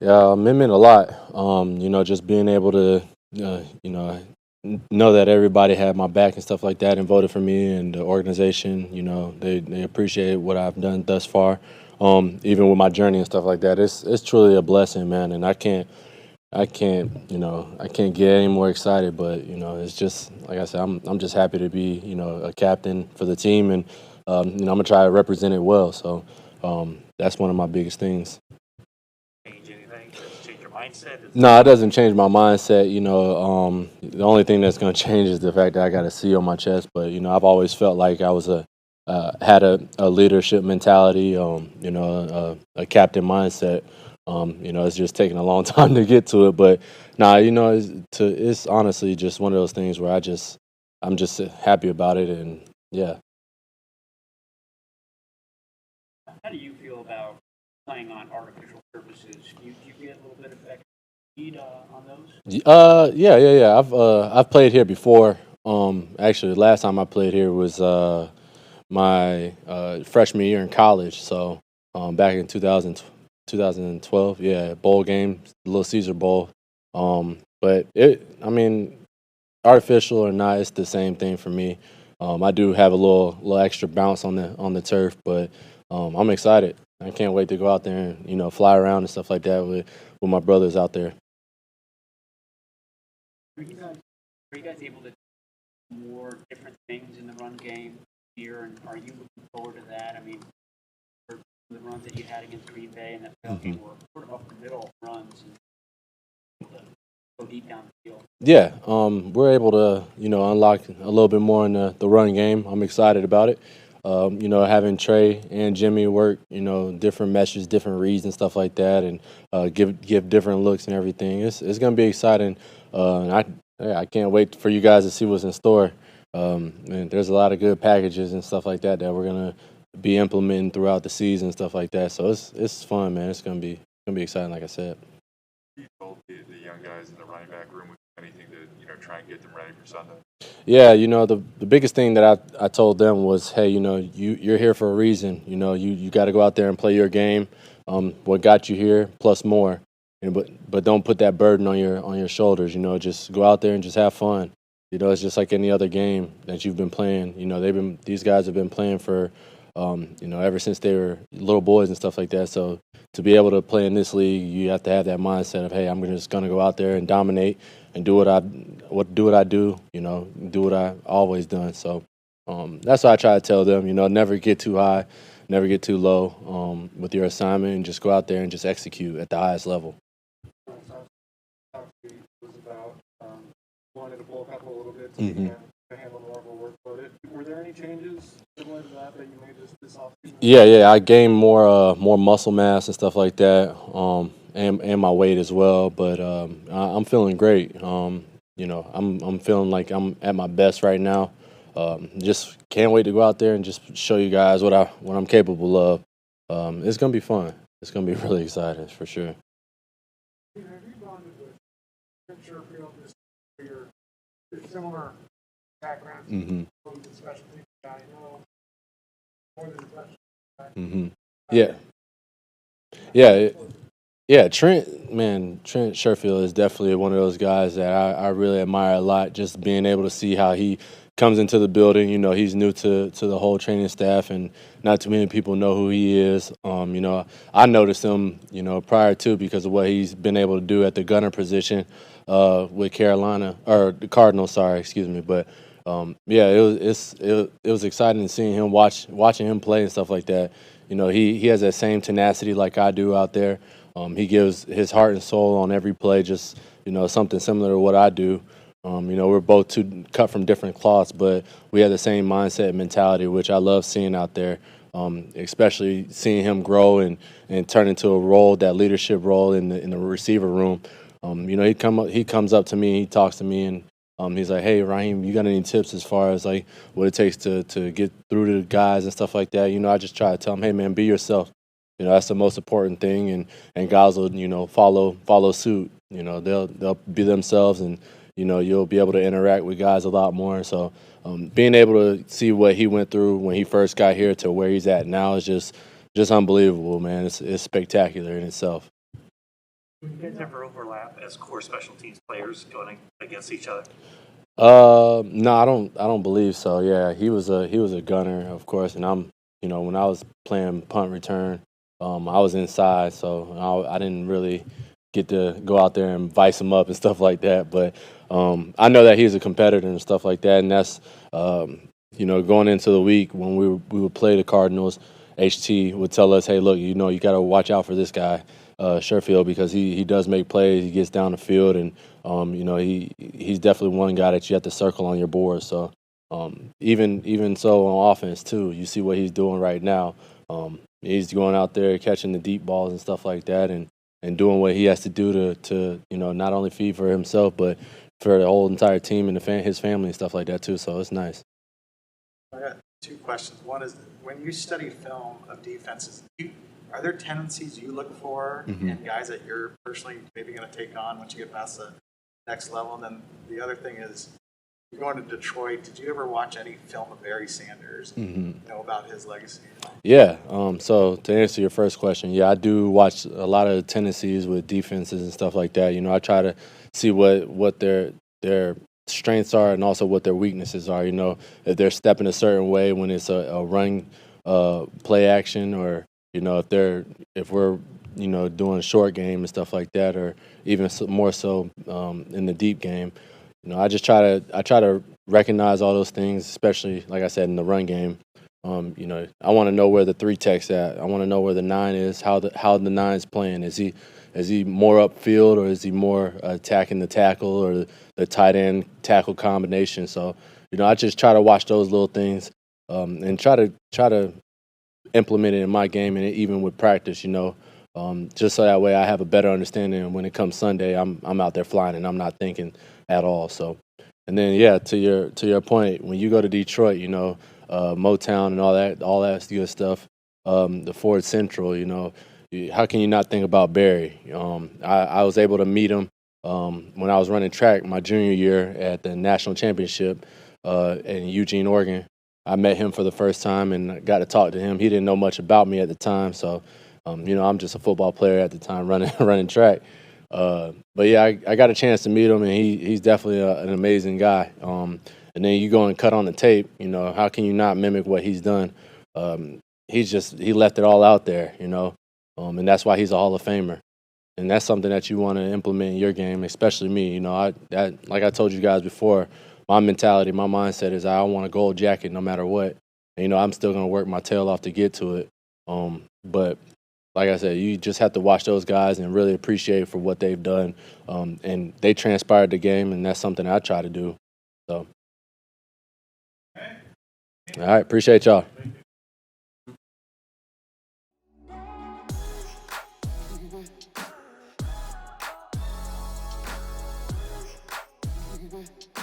It meant a lot. Just being able to, know that everybody had my back and stuff like that and voted for me and the organization. They appreciate what I've done thus far. Even with my journey and stuff like that, it's truly a blessing, man. And I can't get any more excited. But it's just like I said, I'm just happy to be, a captain for the team, and I'm gonna try to represent it well. So that's one of my biggest things. Change anything? Does it change your mindset? Does No, it doesn't change my mindset. The only thing that's going to change is the fact that I got a C on my chest. But I've always felt like I was had a leadership mentality. A captain mindset. It's just taking a long time to get to it. But nah, it's honestly just one of those things where I'm just happy about it, and yeah. how do you feel about playing on artificial surfaces? Do you get a little bit of extra speed on those? Yeah. I've played here before. Actually, the last time I played here was my freshman year in college. So back in 2012, yeah, bowl game, Little Caesar Bowl. But I mean, artificial or not, it's the same thing for me. I do have a little extra bounce on the turf, but I'm excited. I can't wait to go out there and fly around and stuff like that with my brothers out there. Are you guys are you guys able to do more different things in the run game here, and are you looking forward to that? I mean, for the runs that you had against Green Bay and that playoff hmm game were sort of up the middle runs and able to go deep down the field. Yeah, we're able to unlock a little bit more in the run game. I'm excited about it. Having Trey and Jimmy work, different meshes, different reads and stuff like that, and give different looks and everything. It's gonna be exciting, and I can't wait for you guys to see what's in store. And there's a lot of good packages and stuff like that we're gonna be implementing throughout the season and stuff like that. So it's fun, man. It's gonna be exciting, like I said. You told the young guys in the running back room anything to try and get them ready for Sunday. Yeah, the biggest thing that I told them was, hey, you're here for a reason. You got to go out there and play your game. What got you here, plus more. But don't put that burden on your shoulders. Just go out there and just have fun. It's just like any other game that you've been playing. These guys have been playing for, ever since they were little boys and stuff like that. So to be able to play in this league, you have to have that mindset of, hey, I'm just gonna go out there and dominate and do what I do. Do what I always done. So that's what I try to tell them. Never get too high, never get too low with your assignment, and just go out there and just execute at the highest level. Obviously was about wanted to bulk up a little bit hmm to handle more of a workload. Were there any changes similar to that you made this offseason? Yeah. I gained more muscle mass and stuff like that, and my weight as well. But I'm feeling great. I'm feeling like I'm at my best right now. Just can't wait to go out there and just show you guys what I'm capable of. It's gonna be fun. It's gonna be really exciting for sure. Have you bonded with Trent Sherfield this year? Similar backgrounds, hmm from the specialty guy, more than a specialty guy. Yeah, yeah. Yeah, Trent, man, Trent Sherfield is definitely one of those guys that I really admire a lot. Just being able to see how he comes into the building. He's new to the whole training staff, and not too many people know who he is. I noticed him, prior to because of what he's been able to do at the gunner position with Carolina or the Cardinals. Sorry, excuse me, but yeah, it was exciting seeing him watching him play and stuff like that. He has that same tenacity like I do out there. He gives his heart and soul on every play, just something similar to what I do. We're both two cut from different cloths, but we have the same mindset and mentality, which I love seeing out there. Especially seeing him grow and turn into a role, that leadership role in the receiver room. He comes up to me, he talks to me, and he's like, "Hey, Raheem, you got any tips as far as like what it takes to get through to the guys and stuff like that?" I just try to tell him, "Hey, man, be yourself. That's the most important thing, and guys will follow suit. They'll be themselves, and you'll be able to interact with guys a lot more. So being able to see what he went through when he first got here to where he's at now is just unbelievable, man. It's spectacular in itself. Do you guys ever overlap as core special teams players going against each other? No, I don't believe so. Yeah, he was a gunner, of course, and when I was playing punt return, I was inside, so I didn't really get to go out there and vice him up and stuff like that. But I know that he's a competitor and stuff like that, and that's going into the week when we would play the Cardinals. HT would tell us, "Hey, look, you got to watch out for this guy, Sherfield, because he does make plays. He gets down the field, and he's definitely one guy that you have to circle on your board." So even so on offense too, you see what he's doing right now. He's going out there catching the deep balls and stuff like that, and doing what he has to do to not only feed for himself but for the whole entire team and his family and stuff like that too. So it's nice. I got two questions. One is, when you study film of defenses, are there tendencies you look for in guys that you're personally maybe going to take on once you get past the next level? And then the other thing is, you're going to Detroit. Did you ever watch any film of Barry Sanders? Know about his legacy? Yeah. So to answer your first question, yeah, I do watch a lot of tendencies with defenses and stuff like that. I try to see what their strengths are and also what their weaknesses are. If they're stepping a certain way when it's a run play action, or if we're doing a short game and stuff like that, or even more so in the deep game. I try to recognize all those things, especially like I said in the run game. I want to know where the 3 tech's at. I want to know where the 9 is, how the 9's playing. Is he more upfield, or is he more attacking the tackle or the tight end tackle combination? So I just try to watch those little things and try to implement it in my game, and even with practice. Just so that way I have a better understanding. And when it comes Sunday, I'm out there flying and I'm not thinking at all. So, and then yeah, to your point, when you go to Detroit, Motown and all that good stuff, the Ford Central, how can you not think about Barry? I was able to meet him when I was running track my junior year at the national championship in Eugene, Oregon. I met him for the first time and got to talk to him. He didn't know much about me at the time, so I'm just a football player at the time running track. But yeah, I got a chance to meet him, and he's definitely an amazing guy. And then you go and cut on the tape. How can you not mimic what he's done? He left it all out there. And that's why he's a Hall of Famer. And that's something that you want to implement in your game, especially me. Like I told you guys before, my mentality, my mindset is I want a gold jacket no matter what. And, I'm still going to work my tail off to get to it. But like I said, you just have to watch those guys and really appreciate for what they've done. And they transpired the game, and that's something I try to do. So, all right, appreciate y'all. Mm-hmm.